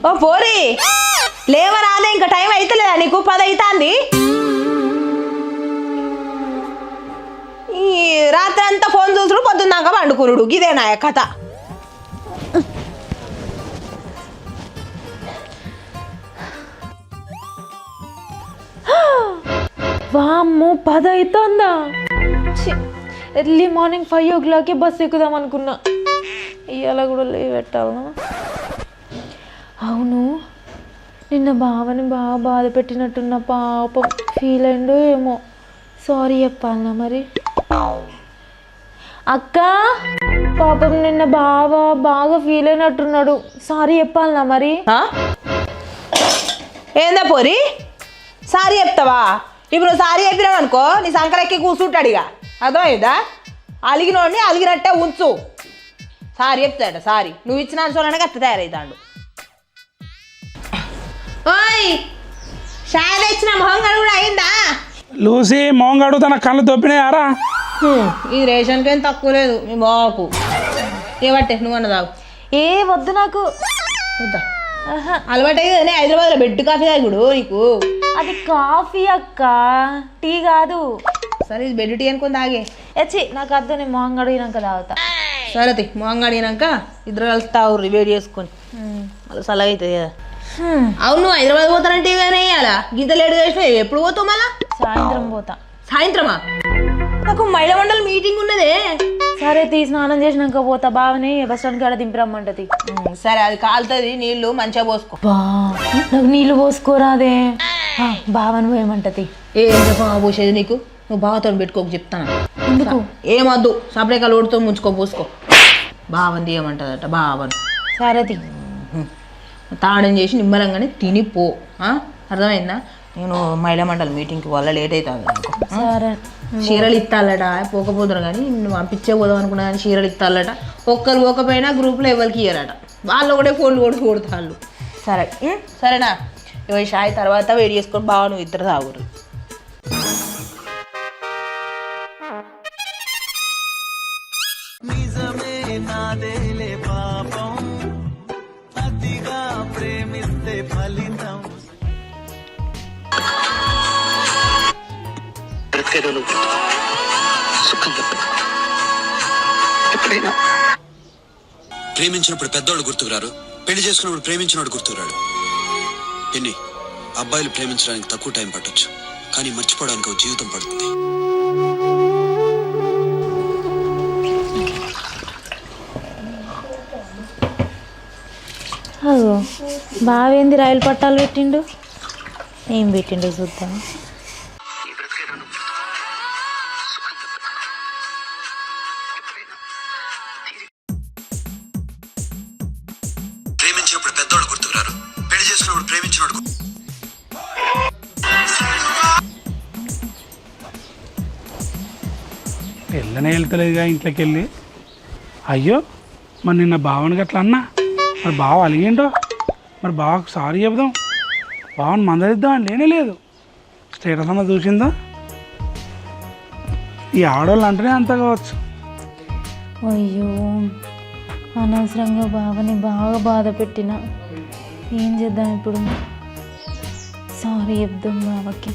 ఓ పోరి లేవరాదే, ఇంకా టైం అవుతలేదా నీకు? 10 అవుతుంది. ఈ రాత్రి అంతా ఫోన్ చూసుడు, పొద్దున్నాక పండుకురుడు, గిదేనా కథ? వామ్మో 10 అవుతుందా? ఎర్లీ మార్నింగ్ 5 o'clock బస్సు ఎక్కుదాం అనుకున్నా. ఇవాళ కూడా లీవ్ పెట్టాలనా? అవును, నిన్న బావని బాగా బాధ పెట్టినట్టున్న, పాపం ఫీల్ అయిందో ఏమో. సారీ చెప్పాలనా మరి? అక్క, పాపం నిన్న బాగా ఫీల్ అయినట్టున్నాడు, సారీ చెప్పాలనా మరి? ఏందా పోరి సారీ చెప్తావా? ఇప్పుడు సారీ చెప్పినావు అనుకో, నీ సంకలెక్కి కూర్చుంటాడు. ఇక అర్థమైందా? అలిగినోడిని అలిగినట్టే ఉంచు. సారీ చెప్తాడ. సారీ నువ్వు ఇచ్చిన చూడడానికి అత్త తయారవుతాడు. ఓయ్ షాయ్ తెచ్చిన మొహంగాడు కూడా అయిందా? లూసి మొహంగాడు తన కళ్ళు దొబ్బినాయారా? ఈ రేషన్కి ఏం తక్కువ లేదు మీ బావకు. ఏవట్టే నువ్వు అన్నదావు. ఏ వద్దు నాకు. వద్దా? అలవాటు అయ్యేది హైదరాబాద్లో బెడ్ కాఫీ తాగుడు నీకు. అది కాఫీ అక్క, టీ కాదు. సరే ఇది బెడ్ టీ అనుకుని తాగే. ఎచ్చి నాకు అద్దు, నేను మొహం అడిగినాక తాగుతా. సరే మొహం అడిగినాక ఇద్దరు కలిసి తాగుర్రి వేడి చేసుకొని, మళ్ళీ సలహా అవుతుంది కదా. అవును నువ్వు హైదరాబాద్ పోతానంటే వేయాలా? గింత లేట్ చేసినావు. ఎప్పుడు పోతావు మళ్ళా? సాయంత్రం పోతా. సాయంత్రమా? నాకు మహిళా మండలి మీటింగ్ ఉన్నదే. సరే స్నానం చేసినాక పోతా. బావని బస్ స్టాండ్ కాడ దింపిరమ్మంటది. సరే అది కాలుతుంది, నీళ్లు మంచిగా పోసుకో. నాకు నీళ్ళు పోసుకోరాదే, బావని పోయమంటది. ఏం చెప్పా పోసేది నీకు? నువ్వు బావతో పెట్టుకోక చెప్తాను. ఎందుకు? ఏమొద్దు, సపరేకాలు ఓడితో ముంచుకో పోసుకో. బావని తీయమంటదట బావని. సరే తాళం చేసి నిమ్మలంగానే తినిపో. అర్థమైందా? నేను మహిళా మండలి మీటింగ్కి వల్ల లేట్ అవుతుంది అనుకో. సరే. చీరలు ఇస్తాలట, పోకపోతున్నారు కానీ నువ్వు పంపించే పోదాం అనుకున్నా కానీ చీరలు ఇస్తాలట. ఒక్కరు పోకపోయినా గ్రూప్లో ఎవరికి ఇయ్యారట. వాళ్ళు కూడా ఫోన్లు కొడుతాళ్ళు. సరే సరేనా? ఇవి షాయి తర్వాత వేడి చేసుకొని బాగా నువ్వు ఇద్దరు తాగురు. ప్రేమించినప్పుడు పెద్దోళ్ళు గుర్తుకురారు, పెళ్లి చేసుకున్నప్పుడు ప్రేమించినోడు గుర్తుకురాడు. ఎన్ని అబ్బాయిలు ప్రేమించడానికి తక్కువ టైం పట్టొచ్చు, కానీ మర్చిపోవడానికి ఒక జీవితం పడుతుంది. బావేంది రైలు పట్టాలు పెట్టిండు? ఏం పెట్టిండు చూద్దాం. ప్రేమించినప్పుడు పెద్దోళ్ళు గుర్తుకురారు, పెళ్లి చేసుకున్నప్పుడు ప్రేమించినోడు వెళ్ళనే వెళ్తలేదుగా ఇంట్లోకి వెళ్ళి. అయ్యో మరి నిన్న బావని గట్లా అన్నా, మరి బావ అలిగిండో? మరి బావకు సారీ చెబుదాం, బావని మందరిద్దాం అని లేనే లేదు. స్టేటస్ అన్న చూసిందా? ఈ ఆడవాళ్ళు అంటేనే అంత కావచ్చు. అయ్యో అనవసరంగా బావని బాగా బాధ పెట్టిన. ఏం చేద్దాం ఇప్పుడు? సారీ చెప్దాం బావకి.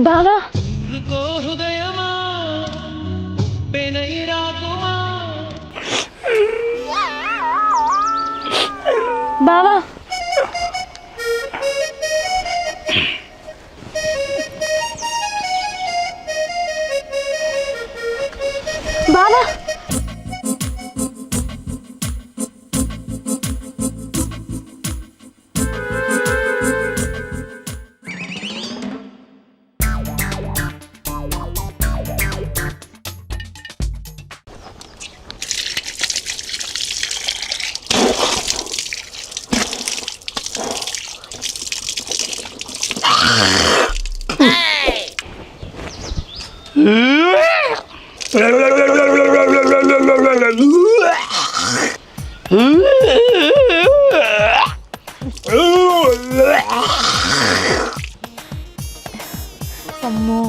బావా బావా బావా అమ్మో,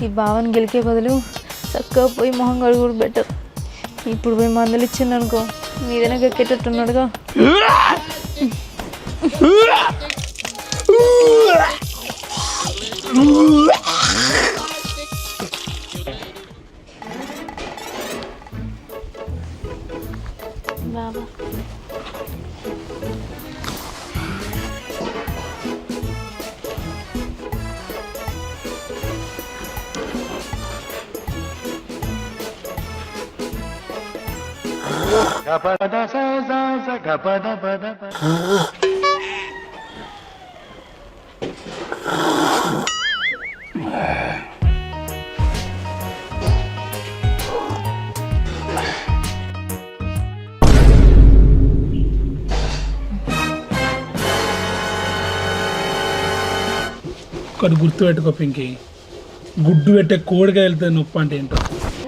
ఈ భావన గెలికే బదులు చక్కగా పోయి మొహం కడుగుడు బెటర్. ఇప్పుడు పోయి మందులు ఇచ్చింది అనుకో, మీదైనా గెక్కేటట్టున్నాడుగా. బాబా ఒకటి గుర్తుపెట్టుకో పింకి, గుడ్డు పెట్టే కోడిగా వెళ్తుంది నొప్పి అంటే ఏంటో.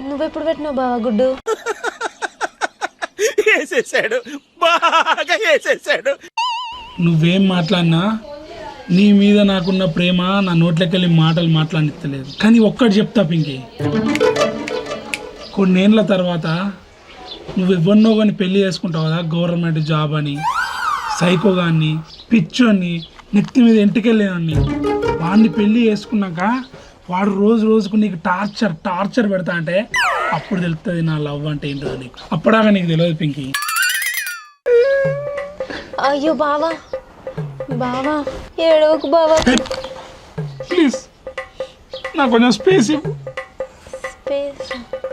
నువ్వెప్పుడు పెట్టినావు బావా గుడ్డు? నువ్వేం మాట్లాడినా నీ మీద నాకున్న ప్రేమ నా నోట్లకెళ్ళి మాటలు మాట్లాడిస్తలేదు. కానీ ఒక్కటి చెప్తా పింకి, కొన్నేళ్ళ తర్వాత నువ్వు ఎవరినో కానీ పెళ్లి చేసుకుంటావు కదా, గవర్నమెంట్ జాబ్ అని, సైకో గాన్ని, పిచ్చోని, నెత్తి మీద ఎంటికెళ్ళానని, వాడిని పెళ్లి చేసుకున్నాక వాడు రోజు రోజుకు నీకు టార్చర్ పెడతా అంటే అప్పుడు తెలుస్తుంది నా లవ్ అంటే ఏంటో నీకు. అప్పటిదాకా నీకు తెలియదు పింకి. అయ్యో బావా, బావా ఏడవకు బావా. ప్లీజ్ నాకు కొంచెం స్పేస్ ఇవ్వు.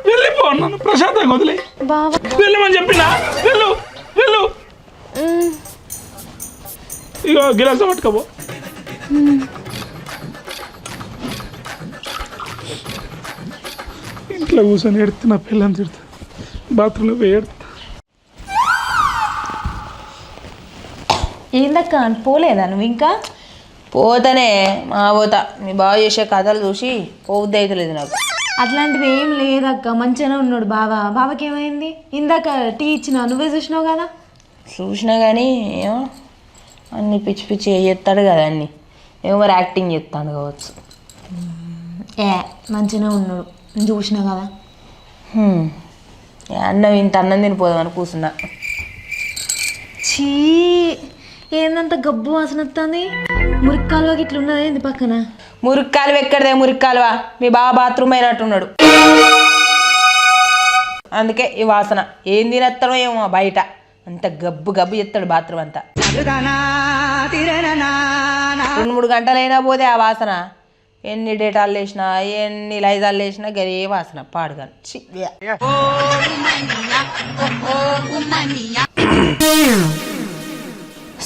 వెళ్ళిపో, నన్ను ప్రశాంతంగా వదిలే. బావా వెళ్ళమని చెప్పినా వెళ్ళు వెళ్ళు. ఇగో గిలాస పట్టుకోబో. ఇంట్లో కూర్చొని ఎడుతు నా పిల్లని తిడుతా, బాత్రూంలో పోయి ఎడుతా. ఏందక్క పోలేదా నువ్వు ఇంకా? పోతానే మా పోతా, మీ బావ చేసే కథలు చూసి పోవద్దు అవుతలేదు నాకు. అట్లాంటిది ఏం లేదక్క, మంచిగానే ఉన్నాడు బావా. బావకి ఏమైంది? ఇందాక టీ ఇచ్చిన నువ్వే చూసినావు కదా. చూసినా కానీ ఏమో అన్ని పిచ్చి పిచ్చి చేస్తాడు కదా, అన్ని ఏమో మరి యాక్టింగ్ చేస్తాడు కావచ్చు. మంచిగానే ఉన్నాడు, నేను చూసినా కదా. అన్నం ఇంత అన్నం తినిపోదామని కూర్చున్నా. చీ, ఏందంత గబ్బు వాసన వస్తుంది. మురిక్కాలువకి ఇట్లా ఉన్నది ఏంది పక్కన? మురిక్కాలువ ఎక్కడదే మురిక్కాలువా, మీ బావ బాత్రూమ్ అయినట్టున్నాడు, అందుకే ఈ వాసన. ఏం తినేస్తాడో ఏమో బయట, అంత గబ్బు గబ్బు చేస్తాడు బాత్రూమ్ అంతా. 2-3 గంటలైనా పోతే ఆ వాసన. ఎన్ని డేటాలు వేసినా ఎన్ని లైజాలు వేసినా గదే వాసన పాడుగాను.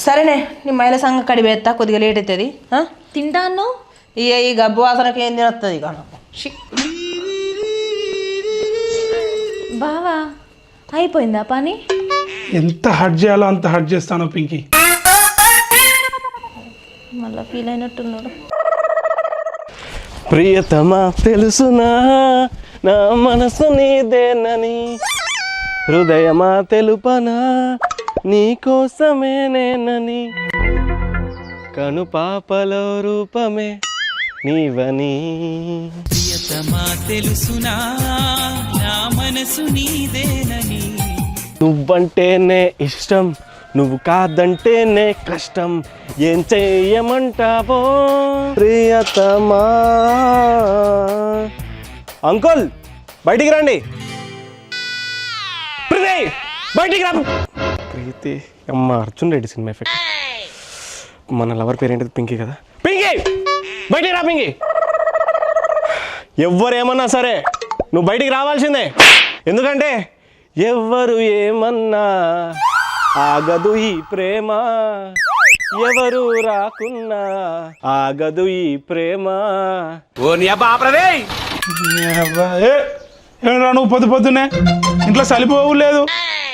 సరేనే, నీ మైల సంగ కడివేస్తా, కొద్దిగా లేట్ అవుతుంది. తింటా అన్నావు, ఈ గబ్బు వాసనకి ఏం తినొస్తుంది ఇక నాకు. బావా అయిపోయిందా పని? ఎంత హర్ట్ చేయాలో అంత హర్ట్ చేస్తానో పింకి. మళ్ళీ ఫీల్ అయినట్టున్నాడు. ప్రియతమా తెలుసునా నా మనసు నీదేనని, హృదయమా తెలుపనా నీకోసమే నేనని, కను పాపలో రూపమే నీవని. ప్రియతమా తెలుసునా నా మనసు నీదేనని, నువ్వంటేనే ఇష్టం, నువ్వు కాదంటేనే కష్టం, ఏం చెయ్యమంటావో ప్రియతమా. అంకుల్ బయటికి రండి. బయటికి రా. ప్రీతి అమ్మ, అర్జున్ రెడ్డి సినిమా ఎఫెక్ట్. మన లవర్ పేరు ఏంటిది? పింకీ కదా. పింకీ బయటికి రా. పింకీ, ఎవ్వరేమన్నా సరే నువ్వు బయటికి రావాల్సిందే. ఎందుకంటే ఎవ్వరు ఏమన్నా ఆగదు ఈ ప్రేమ, ఎవరు రాకున్నా ఆగదు ఈ ప్రేమ. ఏరా నువ్వు పొద్దున్నే ఇంట్లో సలిపోవు లేదు,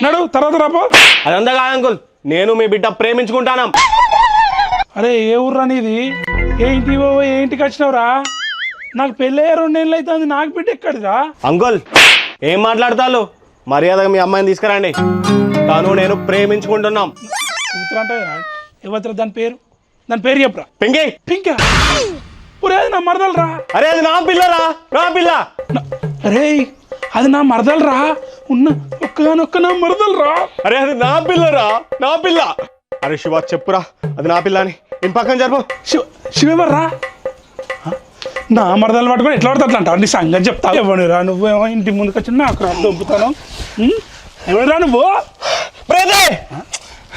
నడు తర్వాత రాపో. అదంతా కాదు అంకుల్, నేను మీ బిడ్డ ప్రేమించుకుంటాను. అరే ఏ ఊర్రా నీది? ఏంటి బాబు ఏంటికి వచ్చినావురా? నాకు పెళ్ళి 2 నెలలు అవుతుంది, నాకు బిడ్డ ఎక్కడిరా? అంకుల్ ఏం మాట్లాడతారు? మర్యాదగా మీ అమ్మాయిని తీసుకురండి. తను నేను ప్రేమించుకుంటున్నాం. కూతురు అంటే ఎవరు దాని పేరు చెప్పురా. పింకీ. పింకా? ఒరే అది నా మరదలరా. అరే అది నా పిల్లరా, నా పిల్ల. అరే అది నా మరదలరా, ఒక్కనొక్క నా మరదలరా. అరే అది నా పిల్లరా, నా పిల్ల. అరే శివ చెప్పురా అది నా పిల్ల అని. ఇంటి పక్కన జరుపు. శివర్రా నా మరదలు పట్టుకొని ఎట్లా పడుతుంది అంట నీ సంగతి చెప్తా. ఎవడురా నువ్వేమో ఇంటి ముందుకు వచ్చి నాకు రా దొబ్బుతాను. ఎవడురా నువ్వు?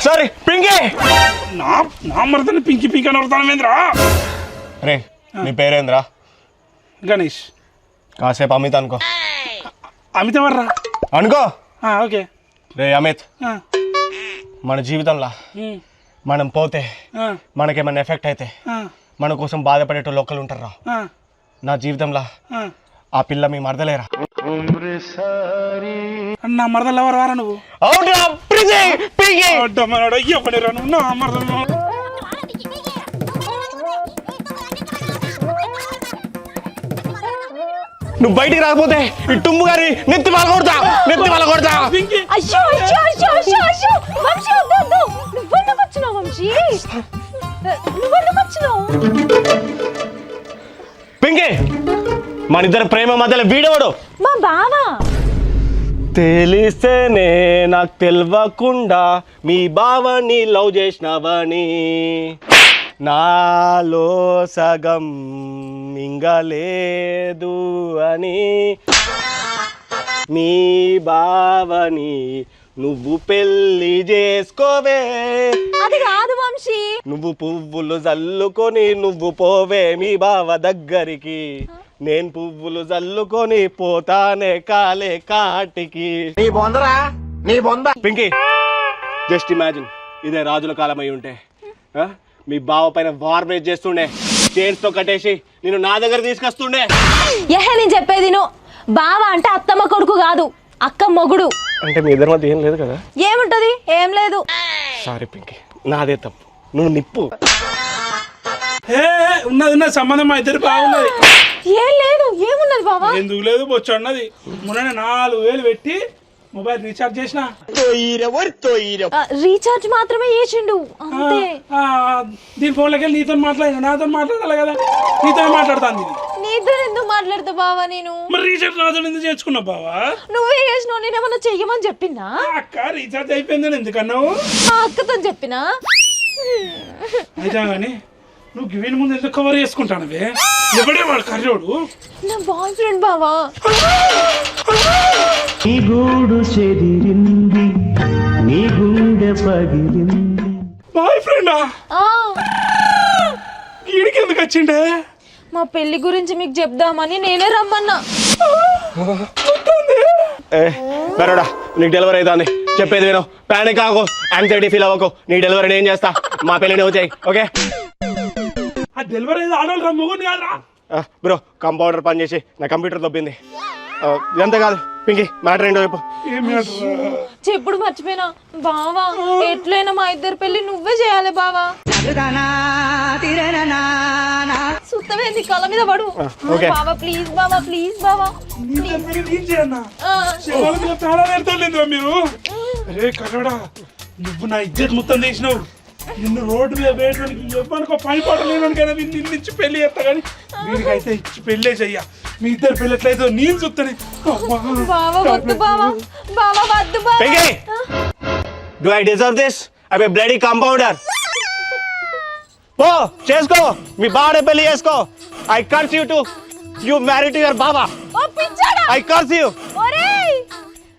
సారీ పింకీ. నా మరదలు పింకి పింకి అని పడతాను ఏంద్రా? అరే నీ పేరేంద్రా? గణేష్. కాసేపు అమిత్ అనుకో. అమిత్ ఎవర్రా? అనుకో. ఓకే. రే అమిత్, మన జీవితంలో మనం పోతే మనకేమన్నా ఎఫెక్ట్ అయితే మన కోసం బాధపడేటోళ్ళు ఒక్కరు ఉంటారా? నా జీవితంలో ఆ పిల్ల మీ మరదలేరా? నా మరదలు ఎవరు వారా నువ్వు? నా మరదలు నువ్వు బయటికి రాకపోతే ఈ టుమ్ము గారి నెత్తి పలకొడతా. అయ్యో అయ్యో అయ్యో అయ్యో అయ్యో వంశీ వద్దు. నువ్వెందుకు వచ్చినావు వంశీ? నువ్వెందుకు వచ్చినావు? పింకీ మన ఇద్దరు ప్రేమ మధ్యలో వీడేవాడు మా బావా. తెలిస్తేనే నాకు తెలియకుండా మీ బావని లవ్ చేసినావని, నాలో సగం మింగలేదు అని, మీ బావని నువ్వు పెళ్లి చేసుకోవే. అది కాదు వంశీ. నువ్వు పువ్వులు జల్లుకొని నువ్వు పోవే మీ బావ దగ్గరికి, నేను పువ్వులు జల్లుకొని పోతానే కాలే కాటికి. పింకీ జస్ట్ ఇమాజిన్ ఇదే రాజుల కాలం అయి ఉంటే మీ బావ పైన వార్ రేజ్ చేస్తుండే, చైన్స్ తో కట్టేసి నేను నా దగ్గర తీసుకొస్తుండే. నేను చెప్పేది నువ్వు. బావ అంటే అత్తమ్మ కొడుకు కాదు, అక్క మొగుడు. అంటే మీ ఇద్దరి మధ్య ఏం లేదు కదా? ఏముంటది? ఏం లేదు. సారీ పింకీ, నాదే తప్పు. నువ్వు నిప్పు. ఉన్నది సంబంధం మా ఇద్దరు బాగున్నది. ఏం లేదు. ఏమున్నది బావా? ఎందుకు లేదు బొచ్చు అన్నది. మొన్న 4,000 పెట్టి మొబైల్ రీఛార్జ్ చేసిన. రీఛార్జ్ మాత్రమే చేసిండు అంతే. దీని ఫోన్లోకి వెళ్ళి నీతో మాట్లాడిన, నాతో మాట్లాడాలి కదా. నీతో మాట్లాడుతాను. నీతో ఎందుకు మాట్లాడతా బావా? నేను మరి రీఛార్జ్ నాతో ఎందుకు చేసుకున్నావు బావా? నువ్వే చేసినావు. నేనేమన్నా చెయ్యమని చెప్పినా? అక్క రీఛార్జ్ అయిపోయిందని ఎందుకన్నావు? మా అక్కతో చెప్పినా. అయితే కానీ నువ్వు గివిన ముందు ఎందుకు కవర్ చేసుకుంటానవే? ఎవడే వాడు కర్రోడు? నా బాయ్ ఫ్రెండ్ బావా. నీ గూడు చెదిరింది, నీ గుండె పగిలింది. బాయ్ ఫ్రెండా? వీడికి ఎందుకు వచ్చిండే? మా పెళ్లి గురించి మీకు చెప్దామని నేనే రమ్మన్నా. బరోడా నీకు డెలివరీ అవుతుంది, చెప్పేది నేను. ప్యానిక్ కాకు, యాంగ్జైటీ ఫీల్ అవ్వకు. నీ డెలివరీ నేను చేస్తా, మా పెళ్ళి నువ్వు చేయి. ఓకే? ఆ డెలివరీ ఆడవాళ్ళు రా, మొగుడు కాదురా. బ్రో కంపౌండర్ పని చేసి నా కంప్యూటర్ దొబ్బింది. ఇదంతా కాదు పింకీ, మ్యాటర్ ఏంటో చెప్పు. చెప్పుడు మర్చిపోయినా బావా. ఎట్లయినా మా ఇద్దరు పెళ్లి నువ్వే చేయాలి బావా. సుత్తమేంది కళ్ళ మీద పడు బావా. ప్లీజ్ బావా, ప్లీజ్ బావా. మీరు అరే కర్రోడా, నువ్వు నా ఇజ్జత్ మొత్తం తీసినావు. నిన్ను రోడ్డు మీద వేయడానికి ఎవరికో పని పడలేను కదా. నిన్ను ఇచ్చి పెళ్లి చేస్తా కానీ వీడికైతే ఇచ్చి పెళ్ళే చెయ్య. మీ ఇద్దరు పెళ్ళి ఎట్లయితే నేను చూస్తాను. బావా వద్దు బావా. బావా వద్దు బావా. Do I deserve this? I'm a bloody compounder. పో చేసుకో, మీ బావనే పెళ్లి చేసుకో. I curse you to you marry to your baba. Oh పిచ్చాడా. I curse you.